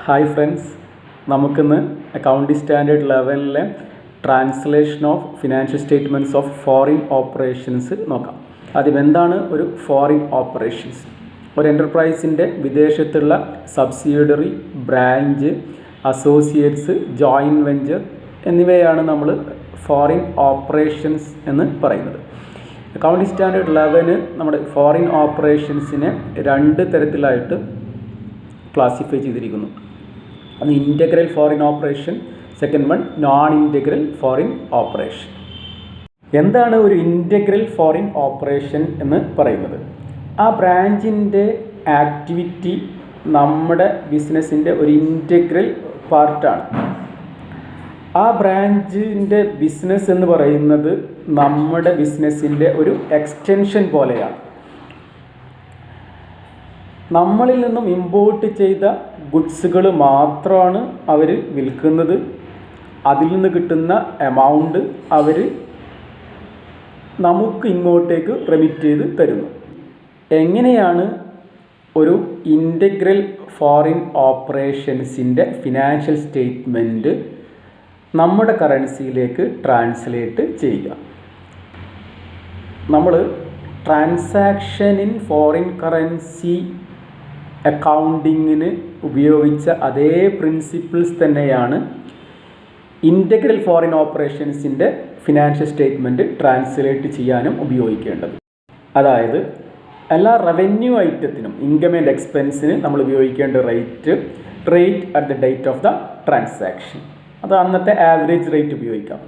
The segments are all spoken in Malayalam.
ഹായ് ഫ്രണ്ട്സ്, നമുക്കിന്ന് അക്കൗണ്ടിംഗ് സ്റ്റാൻഡേർഡ് ലെവലിലെ translation of financial statements of foreign operations നോക്കാം. ആദ്യം എന്താണ് ഒരു ഫോറിൻ ഓപ്പറേഷൻസ്? ഒരു എൻ്റർപ്രൈസിൻ്റെ വിദേശത്തുള്ള subsidiary, branch, associates, joint venture എന്നിവയാണ് നമ്മൾ ഫോറിൻ ഓപ്പറേഷൻസ് എന്ന് പറയുന്നത്. അക്കൗണ്ടിംഗ് സ്റ്റാൻഡേർഡ് 11 നമ്മുടെ ഫോറിൻ ഓപ്പറേഷൻസിനെ രണ്ട് തരത്തിലായിട്ട് ക്ലാസിഫൈ ചെയ്തിരിക്കുന്നു. അത് integral foreign operation, second one non integral foreign operation. എന്താണ് ഒരു ഇൻ്റഗ്രൽ ഫോറിൻ ഓപ്പറേഷൻ എന്ന് പറയുന്നത്? ആ ബ്രാഞ്ചിൻ്റെ ആക്ടിവിറ്റി നമ്മുടെ ബിസിനസ്സിൻ്റെ ഒരു ഇൻ്റഗ്രൽ പാർട്ടാണ്. ആ ബ്രാഞ്ചിൻ്റെ ബിസിനസ് എന്ന് പറയുന്നത് നമ്മുടെ ബിസിനസ്സിൻ്റെ ഒരു എക്സ്റ്റൻഷൻ പോലെയാണ്. നമ്മളിൽ നിന്നും ഇമ്പോർട്ട് ചെയ്ത ഗുഡ്സുകൾ മാത്രമാണ് അവർ വിൽക്കുന്നത്. അതിൽ നിന്ന് കിട്ടുന്ന എമൗണ്ട് അവർ നമുക്ക് ഇങ്ങോട്ടേക്ക് റെമിറ്റ് ചെയ്ത് തരുന്നു. എങ്ങനെയാണ് ഒരു ഇൻ്റഗ്രൽ ഫോറിൻ ഓപ്പറേഷൻസിൻ്റെ ഫിനാൻഷ്യൽ സ്റ്റേറ്റ്മെൻറ്റ് നമ്മുടെ കറൻസിയിലേക്ക് ട്രാൻസ്ലേറ്റ് ചെയ്യുക? നമ്മൾ ട്രാൻസാക്ഷൻ ഇൻ ഫോറിൻ കറൻസി അക്കൗണ്ടിങ്ങിന് ഉപയോഗിച്ച അതേ പ്രിൻസിപ്പിൾസ് തന്നെയാണ് ഇൻ്റഗ്രൽ ഫോറിൻ ഓപ്പറേഷൻസിൻ്റെ ഫിനാൻഷ്യൽ സ്റ്റേറ്റ്മെൻറ്റ് ട്രാൻസ്ലേറ്റ് ചെയ്യാനും ഉപയോഗിക്കേണ്ടത്. അതായത് എല്ലാ റവന്യൂ ഐറ്റത്തിനും ഇൻകം ആൻഡ് എക്സ്പെൻസിന് നമ്മൾ ഉപയോഗിക്കേണ്ട rate at the date of the transaction. അത് അന്നത്തെ ആവറേജ് റേറ്റ് ഉപയോഗിക്കാം.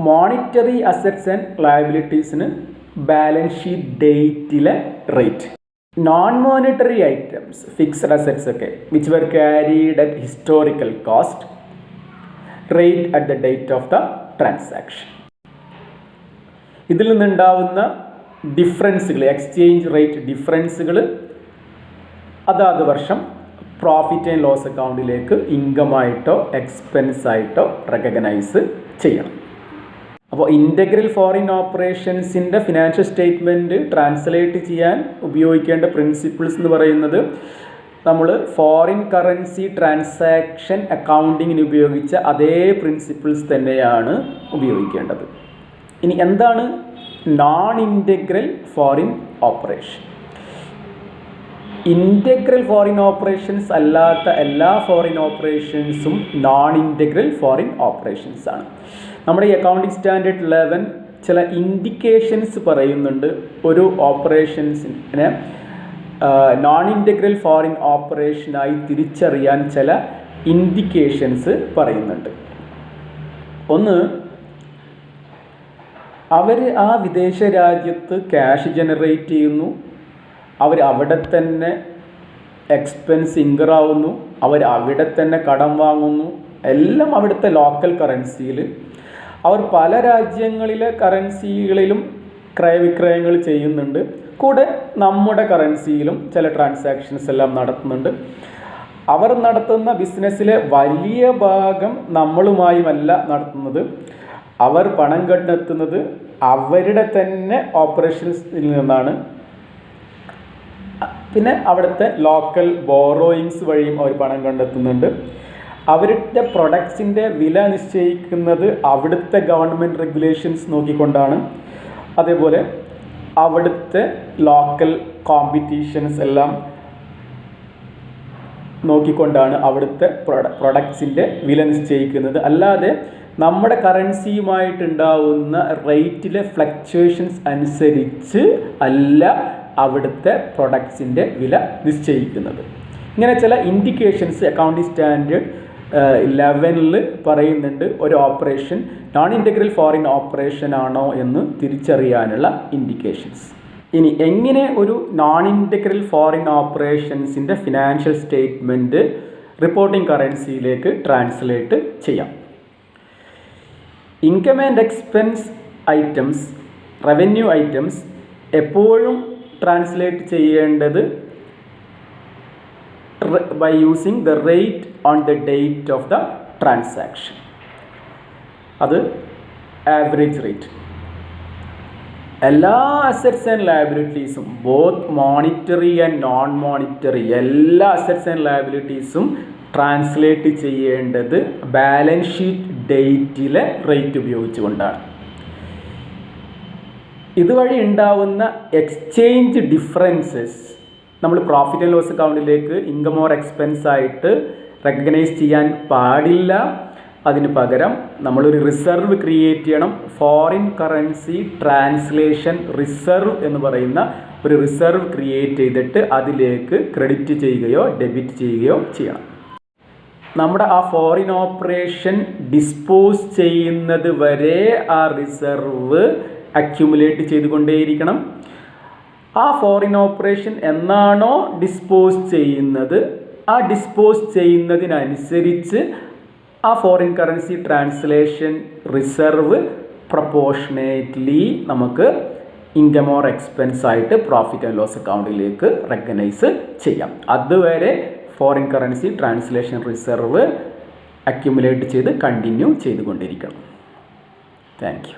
മോണിറ്ററി അസറ്റ്സ് ആൻഡ് ലയബിലിറ്റീസിന് ബാലൻസ് ഷീറ്റ് ഡേറ്റിലെ rate. Non-monetary items, fixed assets ഒക്കെ which were carried at historical cost, rate at the date of the transaction. ഇതിൽ നിന്നുണ്ടാവുന്ന ഡിഫറൻസുകൾ, എക്സ്ചേഞ്ച് റേറ്റ് ഡിഫറൻസുകൾ അതാത് വർഷം പ്രോഫിറ്റ് ആൻഡ് ലോസ് അക്കൗണ്ടിലേക്ക് ഇൻകമായിട്ടോ എക്സ്പെൻസായിട്ടോ റെക്കഗ്നൈസ് ചെയ്യണം. അപ്പോൾ ഇൻ്റഗ്രൽ ഫോറിൻ ഓപ്പറേഷൻസിൻ്റെ ഫിനാൻഷ്യൽ സ്റ്റേറ്റ്മെൻറ്റ് ട്രാൻസ്ലേറ്റ് ചെയ്യാൻ ഉപയോഗിക്കേണ്ട പ്രിൻസിപ്പിൾസ് എന്ന് പറയുന്നത് നമ്മൾ ഫോറിൻ കറൻസി ട്രാൻസാക്ഷൻ അക്കൗണ്ടിങ്ങിന് ഉപയോഗിച്ച അതേ പ്രിൻസിപ്പിൾസ് തന്നെയാണ് ഉപയോഗിക്കേണ്ടത്. ഇനി എന്താണ് non integral foreign operation? Integral foreign operations അല്ലാത്ത എല്ലാ ഫോറിൻ ഓപ്പറേഷൻസും നോൺ ഇൻ്റഗ്രൽ ഫോറിൻ ഓപ്പറേഷൻസ് ആണ്. നമ്മുടെ ഈ അക്കൗണ്ടിംഗ് സ്റ്റാൻഡേർഡ് 11 ചില ഇൻഡിക്കേഷൻസ് പറയുന്നുണ്ട്. ഒരു ഓപ്പറേഷൻസിനെ നോൺ ഇൻ്റഗ്രൽ ഫോറിൻ ഓപ്പറേഷനായി തിരിച്ചറിയാൻ ചില ഇൻഡിക്കേഷൻസ് പറയുന്നുണ്ട്. ഒന്ന്, അവർ ആ വിദേശ രാജ്യത്ത് ക്യാഷ് ജനറേറ്റ് ചെയ്യുന്നു, അവർ അവിടെ തന്നെ എക്സ്പെൻസ് ഇൻകറാവുന്നു, അവർ അവിടെ തന്നെ കടം വാങ്ങുന്നു, എല്ലാം അവിടുത്തെ ലോക്കൽ കറൻസിയിൽ. അവർ പല രാജ്യങ്ങളിലെ കറൻസികളിലും ക്രയവിക്രയങ്ങൾ ചെയ്യുന്നുണ്ട്. കൂടെ നമ്മുടെ കറൻസിയിലും ചില ട്രാൻസാക്ഷൻസ് എല്ലാം നടത്തുന്നുണ്ട്. അവർ നടത്തുന്ന ബിസിനസ്സിലെ വലിയ ഭാഗം നമ്മളുമായുമല്ല നടത്തുന്നത്. അവർ പണം കണ്ടെത്തുന്നത് അവരുടെ തന്നെ ഓപ്പറേഷൻസിൽ നിന്നാണ്. പിന്നെ അവിടുത്തെ ലോക്കൽ ബോറോയിങ്സ് വഴിയും അവർ പണം കണ്ടെത്തുന്നുണ്ട്. അവരുടെ പ്രൊഡക്ട്സിൻ്റെ വില നിശ്ചയിക്കുന്നത് അവിടുത്തെ ഗവൺമെൻറ് റെഗുലേഷൻസ് നോക്കിക്കൊണ്ടാണ്. അതേപോലെ അവിടുത്തെ ലോക്കൽ കോമ്പറ്റീഷൻസ് എല്ലാം നോക്കിക്കൊണ്ടാണ് അവിടുത്തെ പ്രൊഡക്ട്സിൻ്റെ വില നിശ്ചയിക്കുന്നത്. അല്ലാതെ നമ്മുടെ കറൻസിയുമായിട്ടുണ്ടാവുന്ന റേറ്റിലെ ഫ്ലക്ച്വേഷൻസ് അനുസരിച്ച് അല്ല അവിടുത്തെ പ്രൊഡക്ട്സിൻ്റെ വില നിശ്ചയിക്കുന്നത്. ഇങ്ങനെ ചില ഇൻഡിക്കേഷൻസ് അക്കൗണ്ടിംഗ് സ്റ്റാൻഡേർഡ് 11 പറയുന്നുണ്ട്. ഒരു operation non integral foreign operation ആണോ എന്ന് തിരിച്ചറിയാനുള്ള ഇൻഡിക്കേഷൻസ്. ഇനി എങ്ങനെ ഒരു നോൺ ഇൻ്റഗ്രൽ ഫോറിൻ ഓപ്പറേഷൻസിൻ്റെ ഫിനാൻഷ്യൽ സ്റ്റേറ്റ്മെൻറ്റ് റിപ്പോർട്ടിംഗ് കറൻസിയിലേക്ക് ട്രാൻസ്ലേറ്റ് ചെയ്യാം? Income and expense items, revenue items എപ്പോഴും ട്രാൻസ്ലേറ്റ് ചെയ്യേണ്ടത് by using the rate on the date of the transaction. അത് ആവറേജ് റേറ്റ്. എല്ലാ അസറ്റ്സ് ആൻഡ് ലയബിലിറ്റീസും, both monetary and non monetary എല്ലാ അസറ്റ്സ് ആൻഡ് ലയബിലിറ്റീസും ട്രാൻസ്ലേറ്റ് ചെയ്യേണ്ടത് ബാലൻസ് ഷീറ്റ് ഡേറ്റിലെ റേറ്റ് ഉപയോഗിച്ചുകൊണ്ടാണ്. ഇതുവഴി ഉണ്ടാവുന്ന എക്സ്ചേഞ്ച് ഡിഫറൻസസ് നമ്മൾ പ്രോഫിറ്റ് ആൻഡ് ലോസ് അക്കൗണ്ടിലേക്ക് ഇൻകം ഓർ എക്സ്പെൻസ് ആയിട്ട് റെക്കഗ്നൈസ് ചെയ്യാൻ പാടില്ല. അതിന് പകരം നമ്മളൊരു റിസർവ് ക്രിയേറ്റ് ചെയ്യണം. ഫോറിൻ കറൻസി ട്രാൻസ്ലേഷൻ റിസർവ് എന്ന് പറയുന്ന ഒരു റിസർവ് ക്രിയേറ്റ് ചെയ്തിട്ട് അതിലേക്ക് ക്രെഡിറ്റ് ചെയ്യുകയോ ഡെബിറ്റ് ചെയ്യുകയോ ചെയ്യണം. നമ്മുടെ ആ ഫോറിൻ ഓപ്പറേഷൻ ഡിസ്പോസ് ചെയ്യുന്നത് വരെ ആ റിസർവ് അക്യുമുലേറ്റ് ചെയ്തുകൊണ്ടേയിരിക്കണം. ആ ഫോറിൻ ഓപ്പറേഷൻ എന്നാണോ ഡിസ്പോസ് ചെയ്യുന്നത് ആ ഡിസ്പോസ് ചെയ്യുന്നതിനനുസരിച്ച് ആ foreign currency translation reserve proportionately നമുക്ക് ഇൻകം ഓർ എക്സ്പെൻസ് ആയിട്ട് പ്രോഫിറ്റ് ആൻഡ് ലോസ് അക്കൗണ്ടിലേക്ക് റെക്കഗ്നൈസ് ചെയ്യാം. അതുവരെ foreign currency translation reserve accumulate ചെയ്ത് കണ്ടിന്യൂ ചെയ്തുകൊണ്ടിരിക്കണം. Thank U.